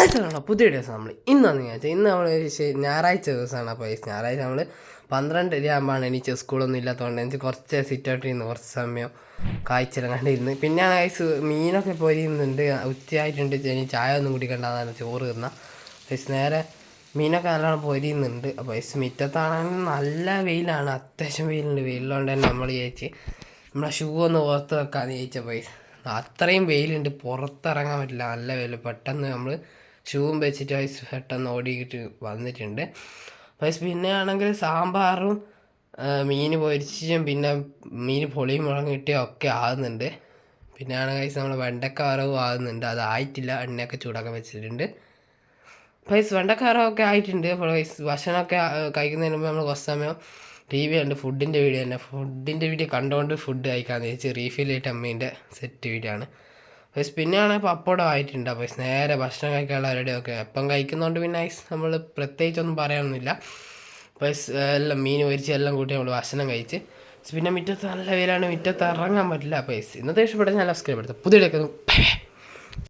Hello പുതിയ ദിവസം നമ്മൾ ഇന്നാന്ന് ചോദിച്ചാൽ ഇന്ന് നമ്മൾ ഞായറാഴ്ച ദിവസമാണ്. അപ്പോൾ ഞായറാഴ്ച നമ്മൾ 12:30 ആകുമ്പോഴാണ് എനിക്ക് സ്കൂളൊന്നും ഇല്ലാത്തതുകൊണ്ട് എനിക്ക് കുറച്ച് സിറ്റൗട്ടിരുന്ന് കുറച്ച് സമയം കാഴ്ചയെല്ലാം കണ്ടിരുന്നു. പിന്നെയാണ് ഐസ് മീനൊക്കെ പൊരിയുന്നുണ്ട്. ഉച്ചയായിട്ടുണ്ട്, ഇനി ചായ ഒന്നും കുടിക്കണ്ടെന്നാണ് ചോറ് തിന്നാൽ നേരെ മീനൊക്കെ നല്ലോണം പൊരിയുന്നുണ്ട്. അപ്പോൾ മുറ്റത്താണെങ്കിൽ നല്ല വെയിലാണ്, അത്യാവശ്യം വെയിലുണ്ട്. വെയിലുകൊണ്ട് തന്നെ നമ്മൾ ചോദിച്ച് നമ്മളെ ഷൂ ഒന്ന് ഓർത്ത് വെക്കാമെന്ന് ചോദിച്ചപ്പോൾ അത്രയും വെയിലുണ്ട്, പുറത്തിറങ്ങാൻ പറ്റില്ല, നല്ല വെയിൽ. പെട്ടെന്ന് നമ്മൾ ഷൂവും വെച്ചിട്ട് പെട്ടെന്ന് ഓടിയിട്ട് വന്നിട്ടുണ്ട്. പിന്നെ ആണെങ്കിൽ സാമ്പാറും മീൻ പൊരിച്ചും പിന്നെ മീൻ പൊളിയും മുളകും കിട്ടിയും ഒക്കെ ആകുന്നുണ്ട്. പിന്നെ ആണെങ്കിൽ നമ്മൾ വെണ്ടക്ക വറവും ആകുന്നുണ്ട്, അതായിട്ടില്ല, എണ്ണയൊക്കെ ചൂടാക്കാൻ വെച്ചിട്ടുണ്ട്. വെണ്ടക്ക വറവൊക്കെ ആയിട്ടുണ്ട്. അപ്പോൾ ഭക്ഷണമൊക്കെ കഴിക്കുന്നതിന് മുമ്പ് നമ്മൾ കുറച്ച് സമയം ടി വി ഉണ്ട്, ഫുഡിൻ്റെ വീഡിയോ തന്നെ. ഫുഡിൻ്റെ വീഡിയോ കണ്ടുകൊണ്ട് ഫുഡ് കഴിക്കാമെന്ന് വെച്ച് റീഫിൽ ചെയ്തിട്ട് അമ്മേൻ്റെ സെറ്റ് വീഡിയോ ആണ്. പിന്നെയാണെങ്കിൽ പപ്പടം ആയിട്ടുണ്ട്. അപ്പോൾ നേരെ ഭക്ഷണം കഴിക്കാനുള്ള റെഡിയൊക്കെ എപ്പം കഴിക്കുന്നതുകൊണ്ട് പിന്നെ നമ്മൾ പ്രത്യേകിച്ചൊന്നും പറയാനൊന്നുമില്ല. അപ്പോൾ എല്ലാം മീൻ പൊരിച്ച് എല്ലാം കൂട്ടി നമ്മൾ ഭക്ഷണം കഴിച്ച് പിന്നെ മുറ്റത്ത് നല്ല വെയിലാണ്, മുറ്റത്ത് ഇറങ്ങാൻ പറ്റില്ല. അപ്പോൾ ഇന്നത്തെ ഇഷ്ടപ്പെട്ട ഞാൻ സബ്സ്ക്രൈബ് എടുത്തു പുതിയ